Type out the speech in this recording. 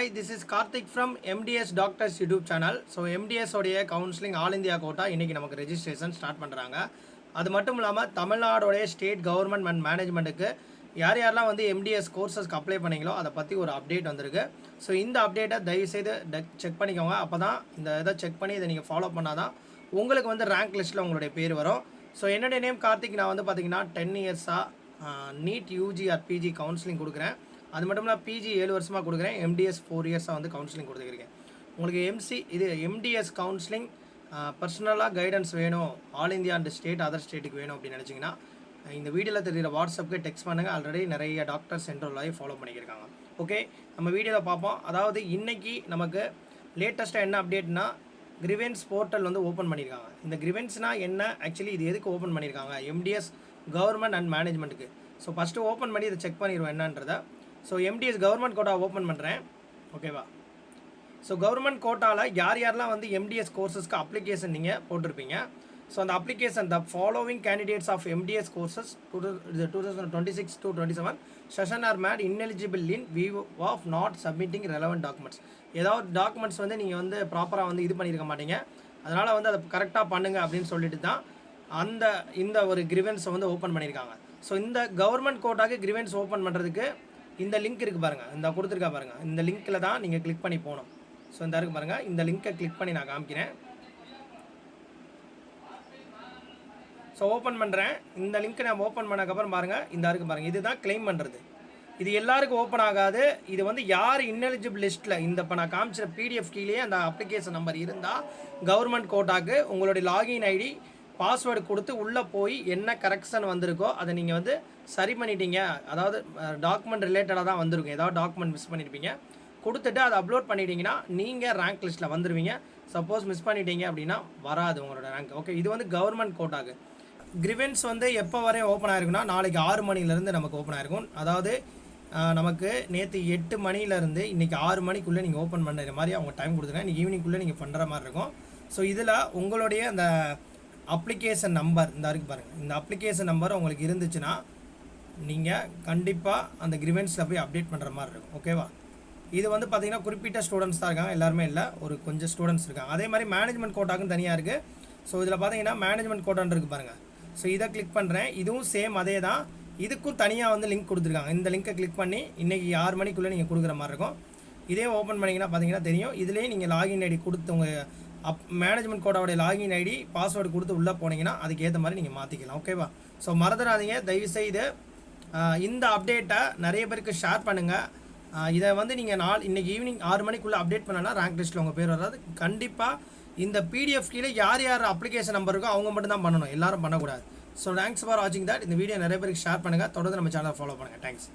Hi, this is Karthik from MDS Doctors YouTube channel. So MDS உடைய counselling all India quota இன்னைக்கு நமக்கு registration start பண்ணுறாங்க. அது மட்டும் இல்லாமல் தமிழ்நாடோடைய ஸ்டேட் கவர்மெண்ட் அண்ட் மேனேஜ்மெண்ட்டுக்கு யார் யாரெல்லாம் வந்து MDS கோர்சஸ்க்கு அப்ளை பண்ணீங்களோ அதை பற்றி ஒரு அப்டேட் வந்திருக்கு. ஸோ இந்த அப்டேட்டை தயவுசெய்து செக் பண்ணிக்கோங்க. அப்போ தான் இந்த இதை செக் பண்ணி இதை நீங்கள் ஃபாலோ பண்ணால் தான் உங்களுக்கு வந்து ரேங்க் லிஸ்ட்டில் உங்களுடைய பேர் வரும். ஸோ என்னுடைய நேம் கார்த்திக். நான் வந்து பார்த்தீங்கன்னா 10 இயர்ஸாக NEET UG or PG counselling கொடுக்குறேன். அது மட்டும் இல்லை பிஜி 7 வருஷமாக கொடுக்குறேன். MDS 4 இயர்ஸாக வந்து கவுன்சிலிங் கொடுத்துருக்கேன். உங்களுக்கு MDS கவுன்சிலிங் பர்சனலாக கைடன்ஸ் வேணும், all India and state other ஸ்டேட்டுக்கு வேணும் அப்படின்னு நினச்சிங்கன்னா இந்த வீடியோவில் தெரிகிற வாட்ஸ்அப்புக்கு டெக்ஸ்ட் பண்ணுங்கள். ஆல்ரெடி நிறைய டாக்டர்ஸ் சென்ட்ரல் லைவ் ஃபாலோ பண்ணியிருக்காங்க. ஓகே, நம்ம வீடியோவில் பார்ப்போம். அதாவது இன்றைக்கி நமக்கு லேட்டஸ்ட்டாக என்ன அப்டேட்னா கிரிவென்ஸ் போர்ட்டல் வந்து ஓப்பன் பண்ணியிருக்காங்க. இந்த கிரிவென்ஸ்னால் என்ன, ஆக்சுவலி இது எதுக்கு ஓப்பன் பண்ணியிருக்காங்க, MDS கவர்மெண்ட் அண்ட் மேனேஜ்மெண்ட்டுக்கு. ஸோ ஃபஸ்ட்டு ஓப்பன் பண்ணி இதை செக் பண்ணிடுவோம் என்னன்றதை. So MDS government quota open பண்ணுறேன். ஓகேவா? ஸோ கவர்மெண்ட் கோட்டாவில் யாரெல்லாம் வந்து MDS கோர்சஸ்க்கு அப்ளிகேஷன் நீங்கள் போட்டிருப்பீங்க. ஸோ அந்த application the following candidates of MDS courses 2026-27 session are made ineligible in view of not submitting relevant documents. ஏதாவது டாக்குமெண்ட்ஸ் வந்து நீங்கள் வந்து ப்ராப்பராக வந்து இது பண்ணியிருக்க மாட்டீங்க, அதனால் வந்து அதை கரெக்டாக பண்ணுங்கள் அப்படின்னு சொல்லிட்டு தான் இந்த ஒரு கிரிவென்ஸை வந்து ஓப்பன் பண்ணியிருக்காங்க. ஸோ இந்த கவர்மெண்ட் கோட்டாக்கு கிரிவென்ஸ் ஓப்பன் பண்ணுறதுக்கு இந்த லிங்க் இருக்குது பாருங்கள், இந்த கொடுத்துருக்கா பாருங்கள், இந்த லிங்க்கில் தான் நீங்கள் கிளிக் பண்ணி போகணும். ஸோ இந்த இருக்குது பாருங்கள், இந்த லிங்க்கை கிளிக் பண்ணி நான் காமிக்கிறேன். ஸோ ஓப்பன் பண்ணுறேன். இந்த லிங்க்கை நான் ஓப்பன் பண்ணக்கப்புறம் பாருங்கள், இந்த இருக்குது பாருங்கள், இதுதான் கிளைம் பண்ணுறது. இது எல்லாருக்கும் ஓப்பன் ஆகாது. இது வந்து யார் இன்எலிஜிபிள் லிஸ்ட்டில் இந்த இப்போ நான் காமிச்சிட PDF கீழே அந்த அப்ளிகேஷன் நம்பர் இருந்தால் கவர்மெண்ட் கோட்டாக்கு உங்களுடைய லாகின் ஐடி பாஸ்வேர்டு கொடுத்து உள்ளே போய் என்ன கரெக்ஷன் வந்திருக்கோ அதை நீங்கள் வந்து சரி பண்ணிட்டீங்க. அதாவது டாக்குமெண்ட் ரிலேட்டடாக தான் வந்திருக்கும், ஏதாவது டாக்குமெண்ட் மிஸ் பண்ணியிருப்பீங்க, கொடுத்துட்டு அதை அப்லோட் பண்ணிட்டீங்கன்னா நீங்கள் ரேங்க் லிஸ்ட்டில் வந்துடுவீங்க. சப்போஸ் மிஸ் பண்ணிட்டீங்க அப்படின்னா வராது உங்களோட ரேங்க். ஓகே, இது வந்து கவர்மெண்ட் கோட்டாக்கு. கிரிவென்ஸ் வந்து எப்போ வரையும் ஓப்பன் ஆயிருக்குன்னா நாளைக்கு 6 மணிலேருந்து நமக்கு ஓப்பன் ஆயிருக்கும். அதாவது நமக்கு நேற்று 8 மணிலேருந்து இன்றைக்கி 6 மணிக்குள்ளே நீங்கள் ஓப்பன் பண்ணுற மாதிரி அவங்க டைம் கொடுத்துருக்காங்க. இன்றைக்கி ஈவினிங்குள்ளே நீங்கள் பண்ணுற மாதிரி இருக்கும். ஸோ இதில் உங்களுடைய அந்த அப்ளிகேஷன் நம்பர் இந்த இருக்குது பாருங்கள், இந்த அப்ளிகேஷன் நம்பர் உங்களுக்கு இருந்துச்சுன்னா நீங்கள் கண்டிப்பாக அந்த கிரிவென்ஸில் போய் அப்டேட் பண்ணுற மாதிரி இருக்கும். ஓகேவா? இது வந்து பார்த்திங்கன்னா குறிப்பிட்ட ஸ்டூடெண்ட்ஸ் தான் இருக்காங்க, எல்லாருமே இல்லை, ஒரு கொஞ்சம் ஸ்டூடெண்ட்ஸ் இருக்காங்க. அதே மாதிரி மேனேஜ்மெண்ட் கோட்டாக்கும் தனியாக இருக்குது. ஸோ இதில் பார்த்தீங்கன்னா மேனேஜ்மெண்ட் கோட்டான்னு இருக்குது பாருங்கள். ஸோ இதை கிளிக் பண்ணுறேன். இதுவும் சேம் அதே தான், இதுக்கும் தனியாக வந்து லிங்க் கொடுத்துருக்காங்க. இந்த லிங்க்கை கிளிக் பண்ணி இன்றைக்கி 6 மணிக்குள்ளே நீங்கள் கொடுக்குற மாதிரி இருக்கும். இதே ஓப்பன் பண்ணிங்கன்னா பார்த்தீங்கன்னா தெரியும், இதிலே நீங்கள் லாகின் ஐடி கொடுத்து உங்கள் மேனேஜ்மெண்ட் கோட்டாவுடைய லாகின் ஐடி பாஸ்வேர்டு கொடுத்து உள்ளே போனீங்கன்னா அதுக்கு ஏற்ற மாதிரி நீங்கள் மாற்றிக்கலாம். ஓகேவா? ஸோ மறந்துடாதீங்க, தயவுசெய்து இந்த அப்டேட்டை நிறைய பேருக்கு ஷேர் பண்ணுங்கள். இதை வந்து நீங்கள் இன்றைக்கி ஈவினிங் 6 மணிக்குள்ளே அப்டேட் பண்ணலாம், ரேங்க் லிஸ்ட்டில் உங்கள் பேர் வராது. கண்டிப்பாக இந்த PDF கீழே யார் அப்ளிகேஷன் நம்பர் இருக்கோ அவங்க மட்டும் தான் பண்ணணும், எல்லாரும் பண்ணக்கூடாது. ஸோ தேங்க்ஸ் ஃபார் வாட்சிங் தட். இந்த வீடியோ நிறைய பேருக்கு ஷேர் பண்ணுங்கள். தொடர்ந்து நம்ம சேனலை ஃபாலோ பண்ணுங்கள். தேங்க்ஸ்.